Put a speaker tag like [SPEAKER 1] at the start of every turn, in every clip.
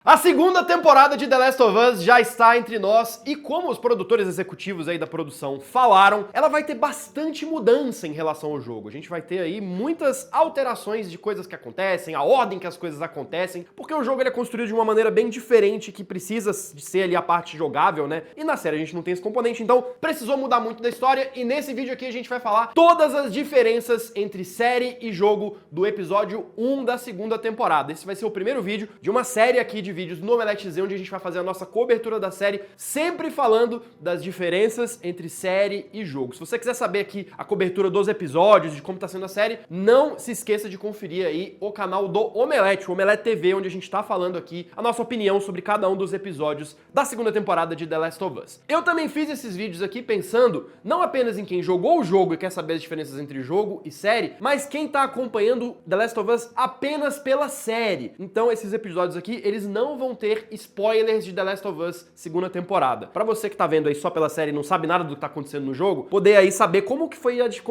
[SPEAKER 1] A segunda temporada de The Last of Us já está entre nós e como os produtores executivos aí da produção falaram, ela vai ter bastante mudança em relação ao jogo. A gente vai ter aí muitas alterações de coisas que acontecem, a ordem que as coisas acontecem, porque o jogo ele é construído de uma maneira bem diferente que precisa de ser ali a parte jogável, né? E na série a gente não tem esse componente, então precisou mudar muito da história e nesse vídeo aqui a gente vai falar todas as diferenças entre série e jogo do episódio 1 da segunda temporada. Esse vai ser o primeiro vídeo de uma série aqui de vídeos no Omelete Z, onde a gente vai fazer a nossa cobertura da série, sempre falando das diferenças entre série e jogo. Se você quiser saber aqui a cobertura dos episódios, de como tá sendo a série, não se esqueça de conferir aí o canal do Omelete, o Omelete TV, onde a gente tá falando aqui a nossa opinião sobre cada um dos episódios da segunda temporada de The Last of Us. Eu também fiz esses vídeos aqui pensando não apenas em quem jogou o jogo e quer saber as diferenças entre jogo e série, mas quem tá acompanhando The Last of Us apenas pela série. Então esses episódios aqui, eles não vão ter spoilers de The Last of Us segunda temporada. Pra você que tá vendo aí só pela série e não sabe nada do que tá acontecendo no jogo, poder aí saber como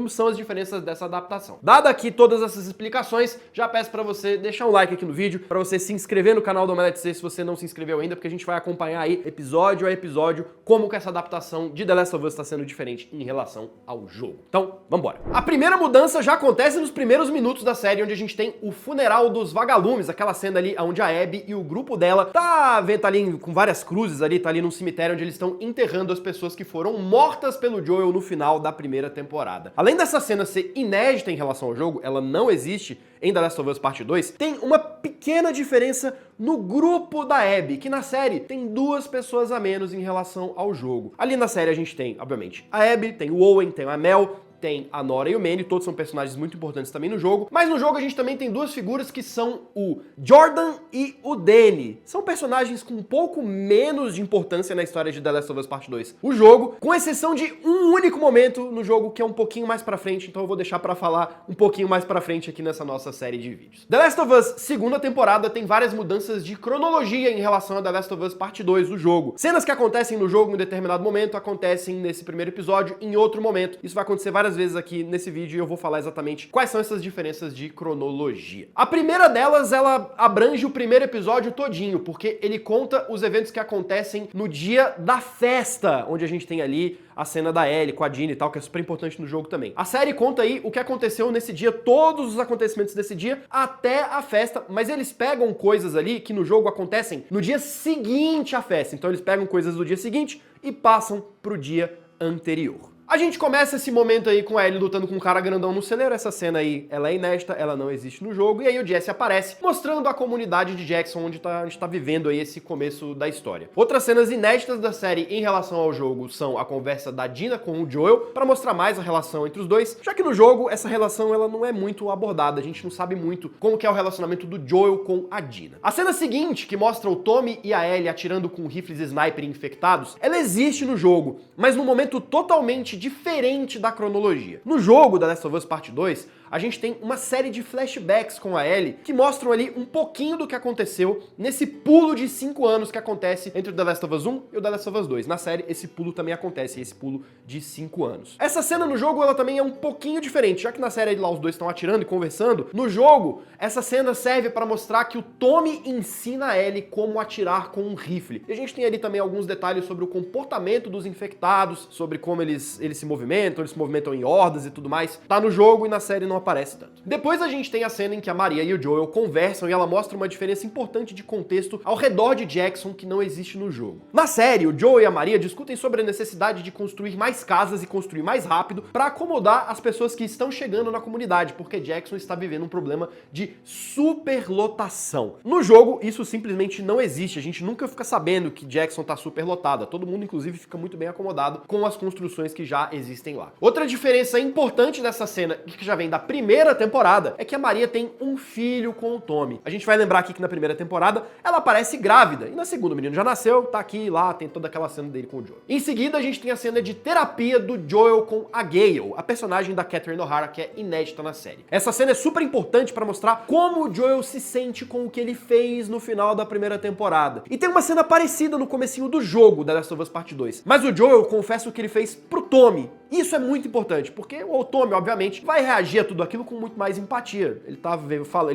[SPEAKER 1] são as diferenças dessa adaptação. Dada aqui todas essas explicações, já peço pra você deixar um like aqui no vídeo, pra você se inscrever no canal do Omelete C se você não se inscreveu ainda, porque a gente vai acompanhar aí episódio a episódio como que essa adaptação de The Last of Us tá sendo diferente em relação ao jogo. Então, vambora. A primeira mudança já acontece nos primeiros minutos da série, onde a gente tem o funeral dos vagalumes, aquela cena ali onde a Abby e o grupo dela tá ali com várias cruzes ali, tá ali num cemitério onde eles estão enterrando as pessoas que foram mortas pelo Joel no final da primeira temporada. Além dessa cena ser inédita em relação ao jogo, ela não existe em The Last of Us Parte 2, tem uma pequena diferença no grupo da Abby, que na série tem 2 pessoas a menos em relação ao jogo. Ali na série a gente tem, obviamente, a Abby, tem o Owen, tem a Mel, tem a Nora e o Manny, todos são personagens muito importantes também no jogo, mas no jogo a gente também tem 2 figuras que são o Jordan e o Danny. São personagens com um pouco menos de importância na história de The Last of Us Part 2. O jogo, com exceção de um único momento no jogo que é um pouquinho mais pra frente, então eu vou deixar pra falar um pouquinho mais pra frente aqui nessa nossa série de vídeos. The Last of Us segunda temporada tem várias mudanças de cronologia em relação a The Last of Us Part 2 do jogo. Cenas que acontecem no jogo em determinado momento acontecem nesse primeiro episódio em outro momento. Isso vai acontecer várias vezes aqui nesse vídeo e eu vou falar exatamente quais são essas diferenças de cronologia. A primeira delas, ela abrange o primeiro episódio todinho, porque ele conta os eventos que acontecem no dia da festa, onde a gente tem ali a cena da Ellie com a Dini e tal, que é super importante no jogo também. A série conta aí o que aconteceu nesse dia, todos os acontecimentos desse dia, até a festa, mas eles pegam coisas ali que no jogo acontecem no dia seguinte à festa. Então eles pegam coisas do dia seguinte e passam pro dia anterior. A gente começa esse momento aí com a Ellie lutando com um cara grandão no celeiro. Essa cena aí, ela é inédita, ela não existe no jogo. E aí o Jesse aparece, mostrando a comunidade de Jackson, onde a gente tá vivendo aí esse começo da história. Outras cenas inéditas da série em relação ao jogo são a conversa da Dina com o Joel, pra mostrar mais a relação entre os dois, já que no jogo essa relação ela não é muito abordada, a gente não sabe muito como que é o relacionamento do Joel com a Dina. A cena seguinte, que mostra o Tommy e a Ellie atirando com rifles sniper infectados, ela existe no jogo, mas num momento totalmente diferente da cronologia. No jogo The Last of Us Part 2, a gente tem uma série de flashbacks com a Ellie que mostram ali um pouquinho do que aconteceu nesse pulo de 5 anos que acontece entre o The Last of Us 1 e o The Last of Us 2. Na série, esse pulo também acontece, esse pulo de 5 anos. Essa cena no jogo, ela também é um pouquinho diferente, já que na série lá os dois estão atirando e conversando. No jogo, essa cena serve para mostrar que o Tommy ensina a Ellie como atirar com um rifle. E a gente tem ali também alguns detalhes sobre o comportamento dos infectados, sobre como eles se movimentam em hordas e tudo mais. Tá no jogo e na série não aparece tanto. Depois a gente tem a cena em que a Maria e o Joel conversam e ela mostra uma diferença importante de contexto ao redor de Jackson que não existe no jogo. Na série, o Joel e a Maria discutem sobre a necessidade de construir mais casas e construir mais rápido para acomodar as pessoas que estão chegando na comunidade, porque Jackson está vivendo um problema de superlotação. No jogo, isso simplesmente não existe, a gente nunca fica sabendo que Jackson tá superlotada, todo mundo inclusive fica muito bem acomodado com as construções que já existem lá. Outra diferença importante dessa cena, que já vem da primeira temporada, é que a Maria tem um filho com o Tommy. A gente vai lembrar aqui que na primeira temporada ela aparece grávida, e na segunda o menino já nasceu, tá aqui, lá, tem toda aquela cena dele com o Joel. Em seguida a gente tem a cena de terapia do Joel com a Gale, a personagem da Catherine O'Hara, que é inédita na série. Essa cena é super importante pra mostrar como o Joel se sente com o que ele fez no final da primeira temporada. E tem uma cena parecida no comecinho do jogo da Last of Us Part 2. Mas o Joel confessa o que ele fez pro Tommy. Isso é muito importante, porque o Tommy, obviamente, vai reagir a tudo tudo aquilo com muito mais empatia. Ele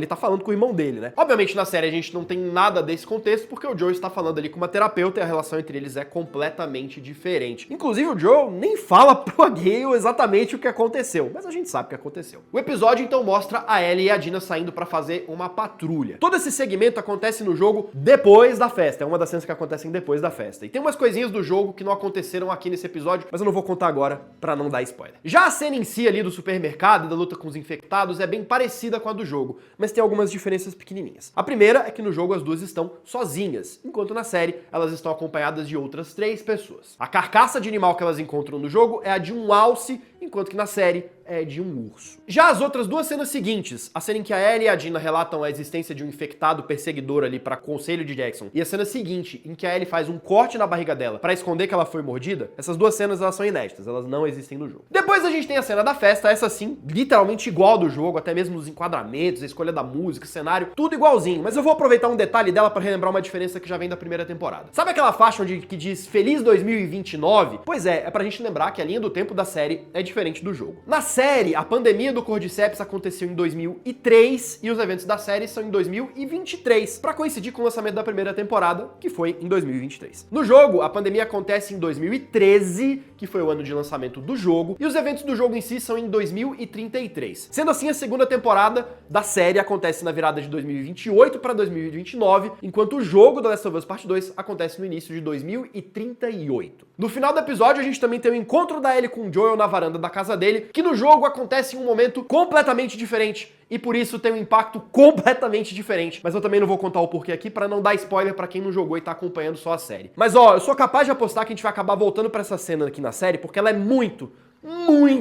[SPEAKER 1] tá falando com o irmão dele, né? Obviamente, na série a gente não tem nada desse contexto, porque o Joe está falando ali com uma terapeuta e a relação entre eles é completamente diferente. Inclusive, o Joe nem fala pro Gale exatamente o que aconteceu, mas a gente sabe o que aconteceu. O episódio, então, mostra a Ellie e a Dina saindo pra fazer uma patrulha. Todo esse segmento acontece no jogo depois da festa. É uma das cenas que acontecem depois da festa. E tem umas coisinhas do jogo que não aconteceram aqui nesse episódio, mas eu não vou contar agora pra não dar spoiler. Já a cena em si ali do supermercado e da luta com os infectados é bem parecida com a do jogo, mas tem algumas diferenças pequenininhas. A primeira é que no jogo as duas estão sozinhas, enquanto na série elas estão acompanhadas de outras 3 pessoas. A carcaça de animal que elas encontram no jogo é a de um alce, enquanto que na série é de um urso. Já as outras 2 cenas seguintes, a cena em que a Ellie e a Dina relatam a existência de um infectado perseguidor ali para conselho de Jackson, e a cena seguinte, em que a Ellie faz um corte na barriga dela para esconder que ela foi mordida, essas 2 cenas elas são inéditas, elas não existem no jogo. Depois a gente tem a cena da festa, essa sim, literalmente igual do jogo, até mesmo os enquadramentos, a escolha da música, o cenário, tudo igualzinho, mas eu vou aproveitar um detalhe dela para relembrar uma diferença que já vem da primeira temporada. Sabe aquela faixa que diz Feliz 2029? Pois é pra gente lembrar que a linha do tempo da série é diferente do jogo. Na série, a pandemia do Cordyceps aconteceu em 2003 e os eventos da série são em 2023, pra coincidir com o lançamento da primeira temporada, que foi em 2023. No jogo, a pandemia acontece em 2013, que foi o ano de lançamento do jogo, e os eventos do jogo em si são em 2033. Sendo assim, a segunda temporada da série acontece na virada de 2028 para 2029, enquanto o jogo The Last of Us Part 2 acontece no início de 2038. No final do episódio, a gente também tem o encontro da Ellie com o Joel na varanda da casa dele, que no jogo acontece em um momento completamente diferente, e por isso tem um impacto completamente diferente. Mas eu também não vou contar o porquê aqui pra não dar spoiler pra quem não jogou e tá acompanhando só a série. Mas ó, eu sou capaz de apostar que a gente vai acabar voltando pra essa cena aqui na série, porque ela é muito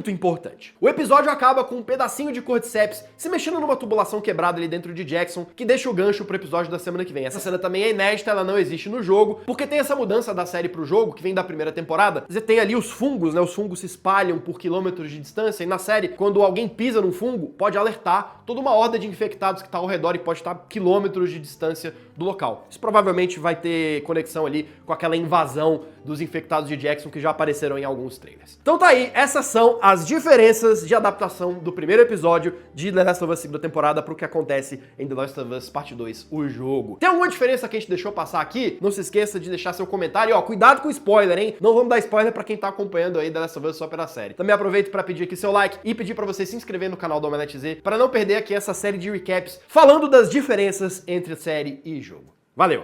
[SPEAKER 1] importante. O episódio acaba com um pedacinho de Cordyceps se mexendo numa tubulação quebrada ali dentro de Jackson, que deixa o gancho pro episódio da semana que vem. Essa cena também é inédita, ela não existe no jogo, porque tem essa mudança da série pro jogo, que vem da primeira temporada. Você tem ali os fungos, né? Os fungos se espalham por quilômetros de distância, e na série, quando alguém pisa num fungo, pode alertar toda uma horda de infectados que tá ao redor e pode estar a quilômetros de distância do local. Isso provavelmente vai ter conexão ali com aquela invasão dos infectados de Jackson que já apareceram em alguns trailers. Então tá aí, essas são as diferenças de adaptação do primeiro episódio de The Last of Us segunda temporada pro que acontece em The Last of Us Parte 2, o jogo. Tem alguma diferença que a gente deixou passar aqui? Não se esqueça de deixar seu comentário e ó, cuidado com spoiler, hein? Não vamos dar spoiler pra quem tá acompanhando aí The Last of Us só pela série. Também aproveito pra pedir aqui seu like e pedir pra você se inscrever no canal do Omelete Z pra não perder aqui essa série de recaps falando das diferenças entre série e jogo. Valeu!